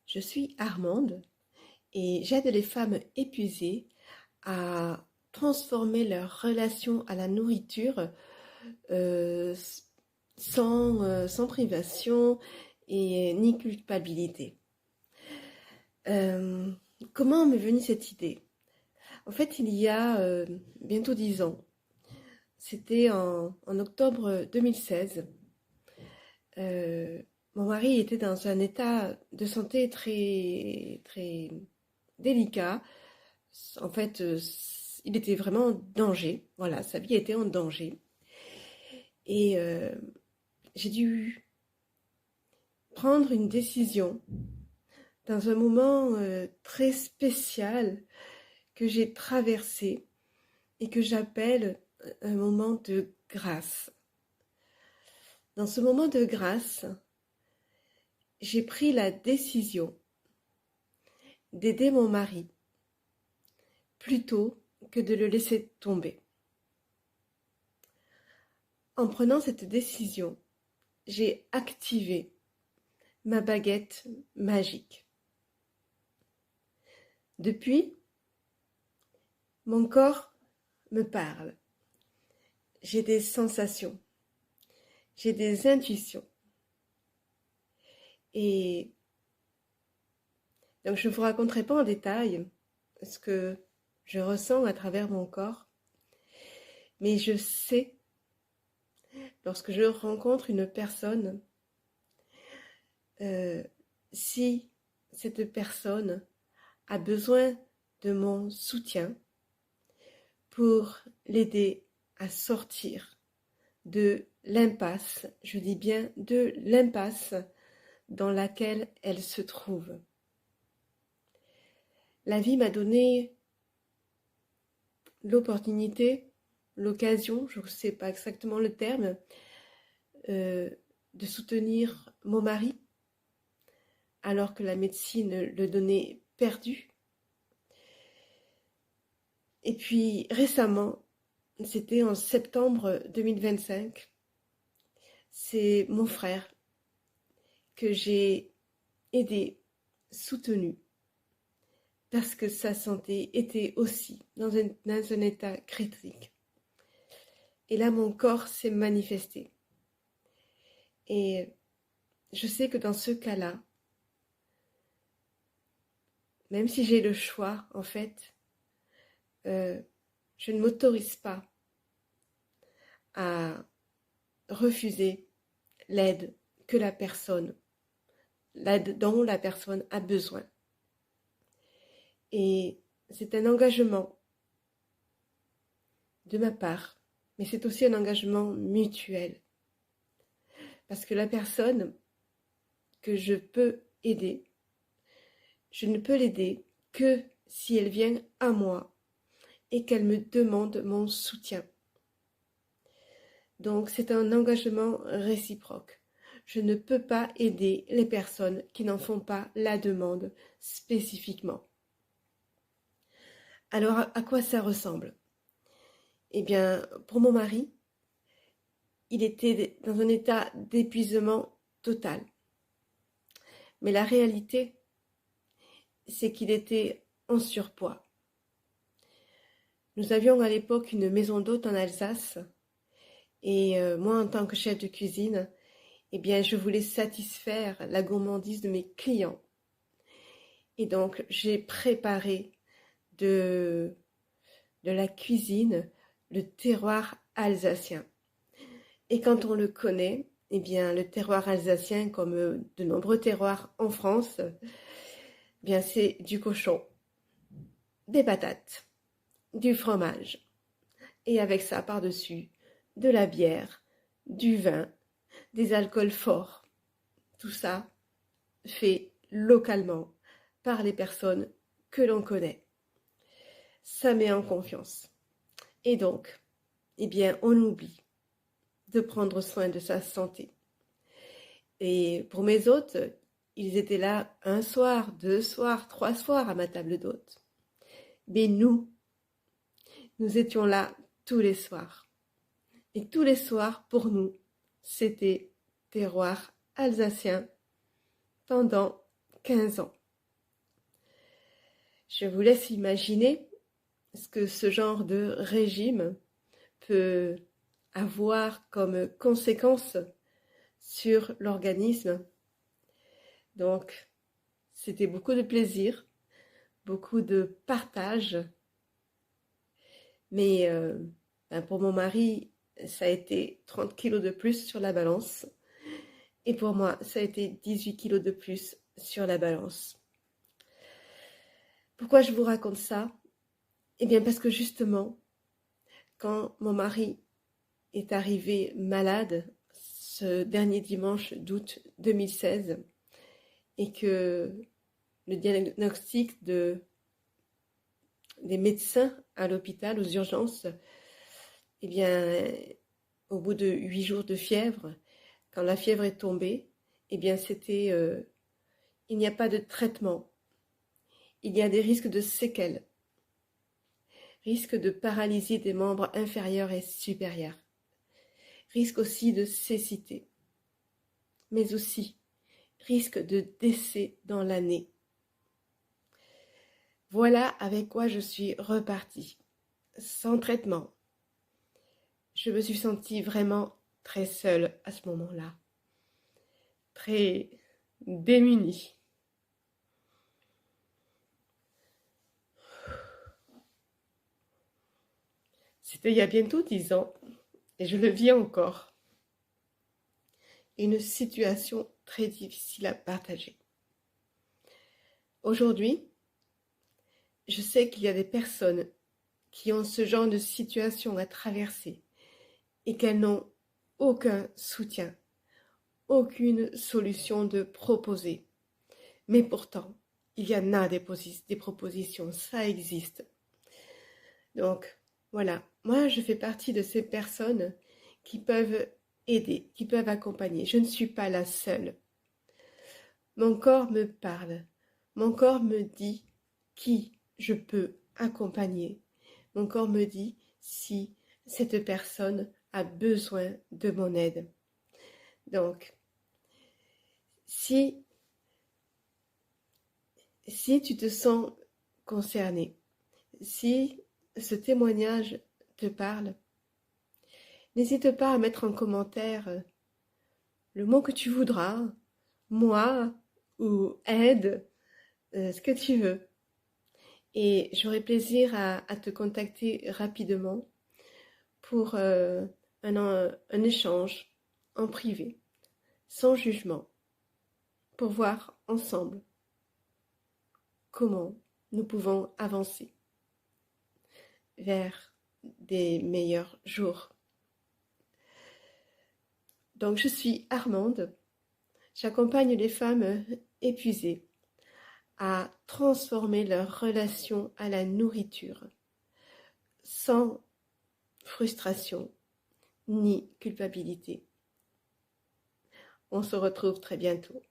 Je suis Armande et j'aide les femmes épuisées à transformer leur relation à la nourriture euh, sans privation et ni culpabilité. Euh, Comment m'est venue cette idée? En fait, il y a bientôt 10 ans, c'était en octobre 2016. euh, Mon mari était dans un état de santé très, très délicat. En fait, il était vraiment en danger. Voilà, sa vie était en danger. Et j'ai dû prendre une décision dans un moment très spécial que j'ai traversé et que j'appelle un moment de grâce. Dans ce moment de grâce, j'ai pris la décision d'aider mon mari plutôt que de le laisser tomber. En prenant cette décision, j'ai activé ma baguette magique. Depuis, mon corps me parle. J'ai des sensations, j'ai des intuitions. Et donc je ne vous raconterai pas en détail ce que je ressens à travers mon corps, mais je sais, lorsque je rencontre une personne, euh, si cette personne a besoin de mon soutien pour l'aider à sortir de l'impasse, je dis bien de l'impasse dans laquelle elle se trouve. La vie m'a donné l'opportunité, l'occasion, je ne sais pas exactement le terme, euh, de soutenir mon mari alors que la médecine le donnait perdu. Et puis récemment, c'était en septembre 2025, c'est mon frère que j'ai aidé, soutenu, parce que sa santé était aussi dans un état critique. Et là, mon corps s'est manifesté. Et je sais que dans ce cas-là, même si j'ai le choix, en fait, euh, je ne m'autorise pas à refuser l'aide que l'aide dont la personne a besoin. Et c'est un engagement de ma part, mais c'est aussi un engagement mutuel. Parce que la personne que je peux aider, je ne peux l'aider que si elle vient à moi et qu'elle me demande mon soutien. Donc c'est un engagement réciproque. Je ne peux pas aider les personnes qui n'en font pas la demande spécifiquement. Alors à quoi ça ressemble? Eh bien, pour mon mari, il était dans un état d'épuisement total. Mais la réalité, c'est qu'il était en surpoids. Nous avions à l'époque une maison d'hôte en Alsace et moi, en tant que chef de cuisine, eh bien, je voulais satisfaire la gourmandise de mes clients. Et donc, j'ai préparé de, de la cuisine le terroir alsacien. Et quand on le connaît, eh bien, le terroir alsacien, comme de nombreux terroirs en France, eh bien, c'est du cochon, des patates, du fromage, et avec ça par-dessus, de la bière, du vin, des alcools forts. Tout ça fait localement par les personnes que l'on connaît. Ça met en confiance. Et donc, eh bien, on oublie de prendre soin de sa santé. Et pour mes hôtes, ils étaient là un soir, 2 soirs, 3 soirs à ma table d'hôtes. Mais nous étions là tous les soirs. Et tous les soirs, pour nous, c'était terroir alsacien pendant 15 ans. Je vous laisse imaginer ce que ce genre de régime peut avoir comme conséquence sur l'organisme. Donc, c'était beaucoup de plaisir, beaucoup de partage. Mais pour mon mari, ça a été 30 kilos de plus sur la balance. Et pour moi, ça a été 18 kilos de plus sur la balance. Pourquoi je vous raconte ça? Eh bien parce que justement, quand mon mari est arrivé malade ce dernier dimanche d'août 2016 et que le diagnostic des médecins à l'hôpital, aux urgences, eh bien, au bout de 8 jours de fièvre, quand la fièvre est tombée, eh bien, c'était il n'y a pas de traitement. Il y a des risques de séquelles, risque de paralysie des membres inférieurs et supérieurs, risque aussi de cécité, mais aussi risque de décès dans l'année. Voilà avec quoi je suis repartie, sans traitement. Je me suis sentie vraiment très seule à ce moment-là, très démunie. C'était il y a bientôt 10 ans, et je le vis encore. Une situation très difficile à partager. Aujourd'hui, je sais qu'il y a des personnes qui ont ce genre de situation à traverser et qu'elles n'ont aucun soutien, aucune solution de proposer. Mais pourtant, il y en a des propositions, ça existe. Donc, voilà, moi je fais partie de ces personnes qui peuvent aider, qui peuvent accompagner. Je ne suis pas la seule. Mon corps me parle, mon corps me dit qui je peux accompagner. Mon corps me dit si cette personne a besoin de mon aide. Donc, si tu te sens concerné, si ce témoignage te parle, n'hésite pas à mettre en commentaire le mot que tu voudras, moi ou aide, ce que tu veux. Et j'aurai plaisir à te contacter rapidement pour un échange en privé, sans jugement, pour voir ensemble comment nous pouvons avancer vers des meilleurs jours. Donc je suis Armande, j'accompagne les femmes épuisées à transformer leur relation à la nourriture sans frustration ni culpabilité. On se retrouve très bientôt.